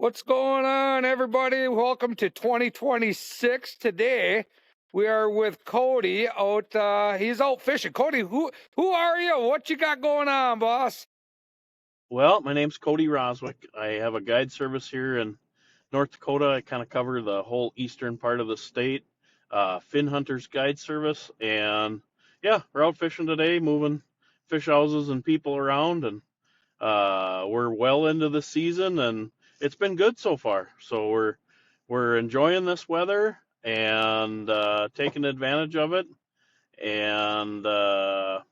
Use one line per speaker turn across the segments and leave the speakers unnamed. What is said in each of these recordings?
What's going on, everybody? Welcome to 2026. Today, we are with Cody out. He's out fishing. Cody, who are you? What you got going on, boss?
Well, my name's Cody Roswick. I have a guide service here in North Dakota. I kind of cover the whole eastern part of the state. Fin Hunters Guide Service, and yeah, we're out fishing today, moving fish houses and people around, and we're well into the season, and it's been good so far. So we're enjoying this weather and taking advantage of it, and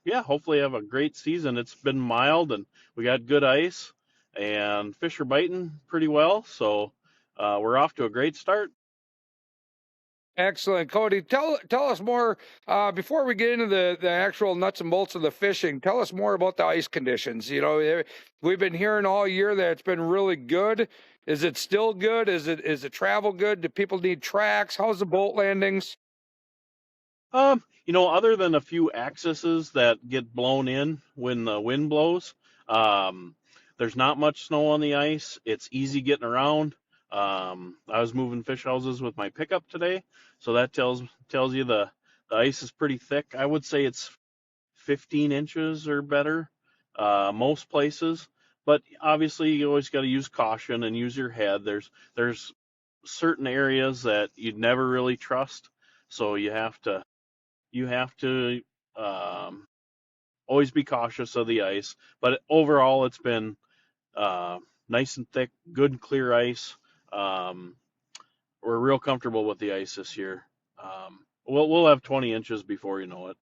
yeah, hopefully have a great season. It's been mild and we got good ice, and fish are biting pretty well, so we're off to a great start.
Excellent, Cody. Tell us more before we get into the actual nuts and bolts of the fishing. Tell us more about the ice conditions. We've been hearing all year that it's been really good. Is it still good? Is it travel good? Do people need tracks? How's the boat landings?
Other than a few accesses that get blown in when the wind blows, um, there's not much snow on the ice. It's easy getting around. I was moving fish houses with my pickup today, so that tells you the ice is pretty thick. I would say it's 15 inches or better, most places. But obviously, you always got to use caution and use your head. There's certain areas that you'd never really trust, so you have to um, always be cautious of the ice. But overall, it's been nice and thick, good and clear ice. Um, we're real comfortable with the ice this year. We'll have 20 inches before you know it.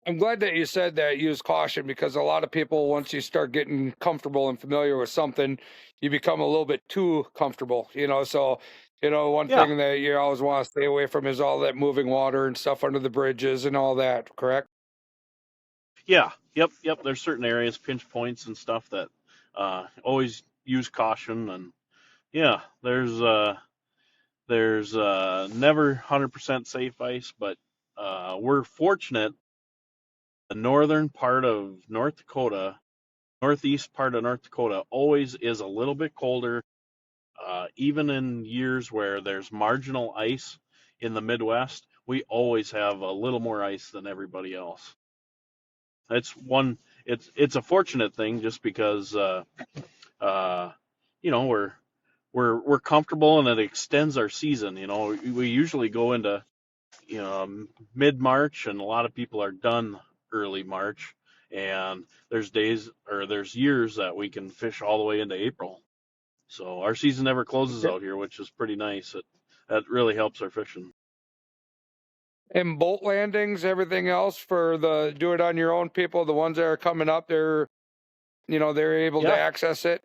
I'm glad that you said that use caution because a lot of people, once you start getting comfortable and familiar with something, you become a little bit too comfortable, So, one
Yeah,
thing that you always want to stay away from is all that moving water and stuff under the bridges and all that, correct?
yeah, yep. There's certain areas, pinch points and stuff that always use caution. And yeah, there's never 100% safe ice, but we're fortunate. The northern part of North Dakota, northeast part of North Dakota, always is a little bit colder. Even in years where there's marginal ice in the Midwest, we always have a little more ice than everybody else. It's one. It's a fortunate thing just because uh, we're comfortable and it extends our season. We usually go into mid March, and a lot of people are done early March. And there's years that we can fish all the way into April. So our season never closes out here, which is pretty nice. That really helps our fishing.
And boat landings, everything else for the do it on your own people, the ones that are coming up, they're able to
Yeah,
access it.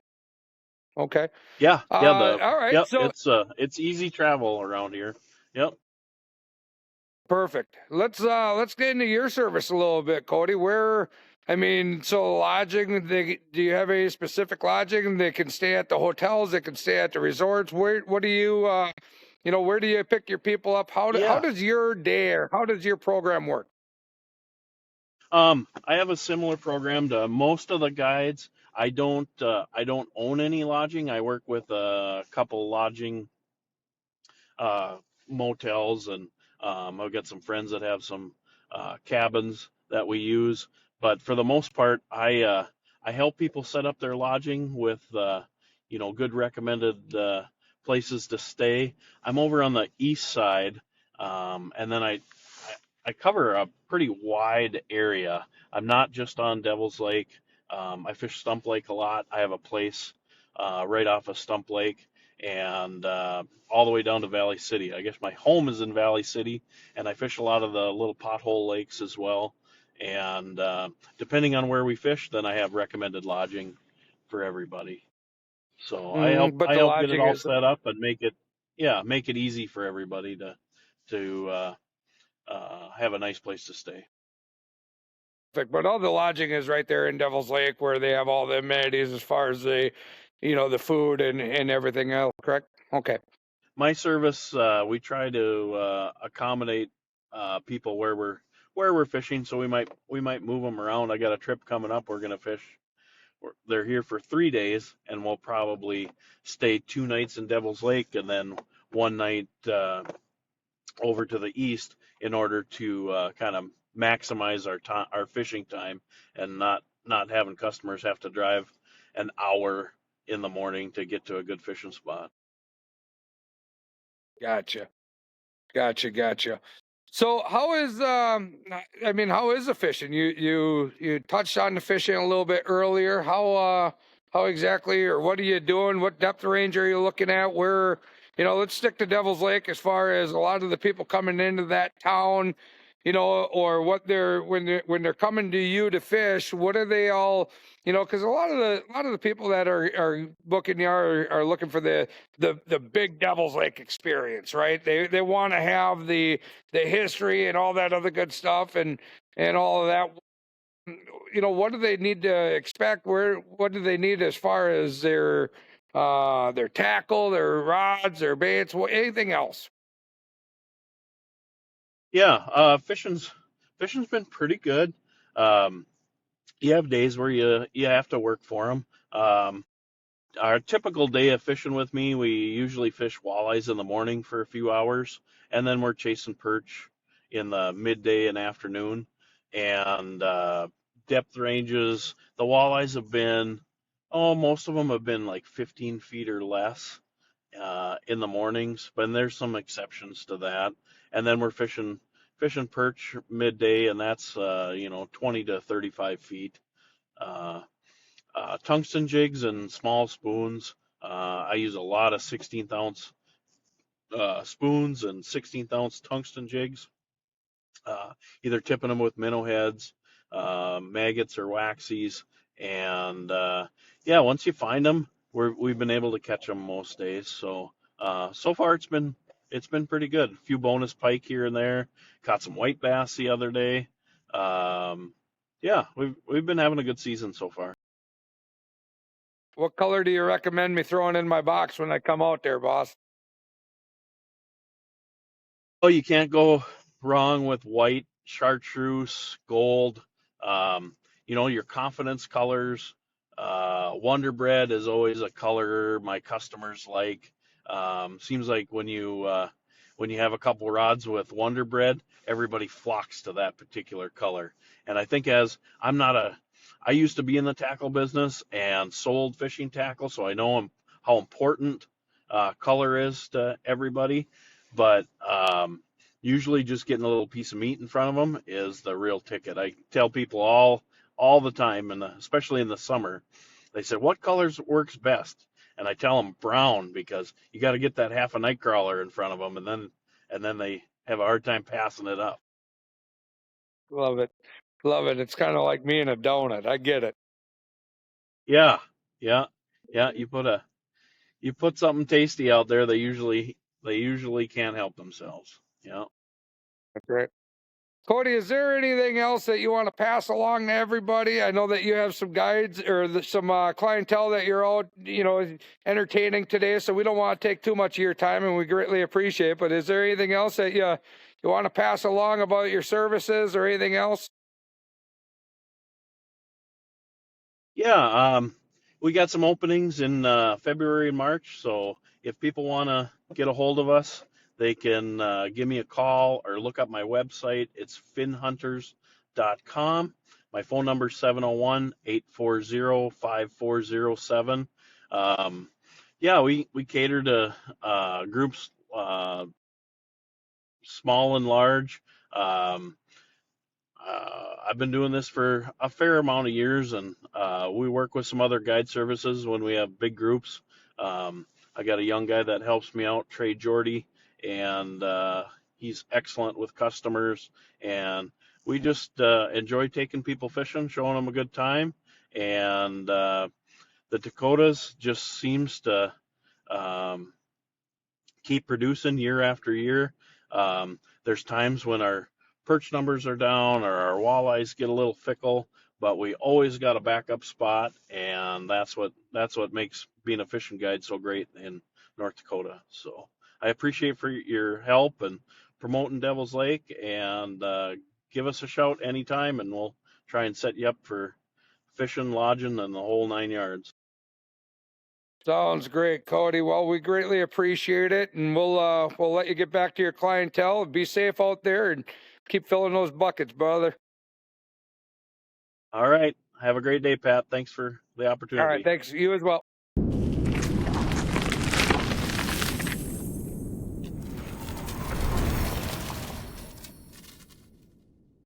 Okay.
yeah.
All right.
Yep.
So
It's easy travel around here. Yep.
perfect. Let's get into your service a little bit, Cody. So lodging, do you have any specific lodging? They can stay at the hotels, they can stay at the resorts. What do where do you pick your people up? How
Yeah.
does your day or how does your program work?
I have a similar program to most of the guides. I don't own any lodging. I work with a couple lodging uh, motels, and I've got some friends that have some cabins that we use. But for the most part, I help people set up their lodging with good recommended places to stay. I'm over on the east side, and then I cover a pretty wide area. I'm not just on Devil's Lake. I fish Stump Lake a lot. I have a place right off of Stump Lake, and all the way down to Valley City. I guess my home is in Valley City, and I fish a lot of the little pothole lakes as well. And depending on where we fish, then I have recommended lodging for everybody. So I help
But
I
the
help get it
lodging
all
is
set up and make it easy for everybody to have a nice place to stay.
perfect, but all the lodging is right there in Devil's Lake where they have all the amenities as far as the food and everything else, correct? Okay.
My service, we try to accommodate people where we're fishing, so we might move them around. I got a trip coming up. We're gonna fish they're here for 3 days, and we'll probably stay 2 nights in Devil's Lake and then one night over to the east in order to kind of maximize our fishing time and not having customers have to drive an hour in the morning to get to a good fishing spot.
Gotcha. Gotcha. So how is I mean, how is the fishing? You touched on the fishing a little bit earlier. How exactly, or what are you doing? What depth range are you looking at? Where, let's stick to Devil's Lake as far as a lot of the people coming into that town, or what they're when they're coming to you to fish, what are they all, because a lot of the people that are booking you are looking for the big Devil's Lake experience, right? They want to have the history and all that other good stuff and all of that. What do they need to expect? What do they need as far as their tackle, their rods, their baits, anything else?
Yeah, fishing's been pretty good. Um, you have days where you have to work for them. Our typical day of fishing with me, we usually fish walleyes in the morning for a few hours, and then we're chasing perch in the midday and afternoon. And depth ranges, the walleyes have been, oh, most of them have been like 15 feet or less in the mornings, but there's some exceptions to that. And then we're fishing perch midday, and that's 20 to 35 feet. Uh, Tungsten jigs and small spoons. I use a lot of 16th ounce spoons and 16th ounce tungsten jigs, either tipping them with minnow heads, maggots, or waxies. And yeah, once you find them, we've been able to catch them most days. So so far it's been pretty good. A few bonus pike here and there. Caught some white bass the other day. Yeah, we've been having a good season so far.
What color do you recommend me throwing in my box when I come out there, boss?
Oh, you can't go wrong with white, chartreuse, gold. Um, your confidence colors. Wonder Bread is always a color my customers like. Seems like when you have a couple rods with Wonder Bread, everybody flocks to that particular color. And I think I used to be in the tackle business and sold fishing tackle, so I know how important color is to everybody. But usually, just getting a little piece of meat in front of them is the real ticket. I tell people all the time, and especially in the summer, they say, "What colors works best?" And I tell them brown because you got to get that half a night crawler in front of them, and then they have a hard time passing it up.
Love it. Love it. It's kind of like me and a donut. I get it.
Yeah, yeah, yeah. You put something tasty out there, they usually can't help themselves. Yeah.
That's great. Cody, is there anything else that you want to pass along to everybody? I know that you have some guides or some clientele that you're out, entertaining today, so we don't want to take too much of your time, and we greatly appreciate it. But is there anything else that you want to pass along about your services or anything else?
Yeah, we got some openings in February and March, so if people want to get a hold of us, they can give me a call or look up my website. It's finhunters.com. My phone number is 701-840-5407. Yeah, we cater to groups small and large. Um, I've been doing this for a fair amount of years, and we work with some other guide services when we have big groups. I got a young guy that helps me out, Trey Jordy, and he's excellent with customers. And we just enjoy taking people fishing, showing them a good time. And the Dakotas just seems to um, keep producing year after year. There's times when our perch numbers are down or our walleyes get a little fickle, but we always got a backup spot, and that's what makes being a fishing guide so great in North Dakota. So I appreciate for your help and promoting Devil's Lake, and give us a shout anytime, and we'll try and set you up for fishing, lodging, and the whole 9 yards.
Sounds great, Cody. Well, we greatly appreciate it, and we'll let you get back to your clientele. Be safe out there and keep filling those buckets, brother.
All right. Have a great day, Pat. Thanks for the
All right,
opportunity.
thanks. You as well.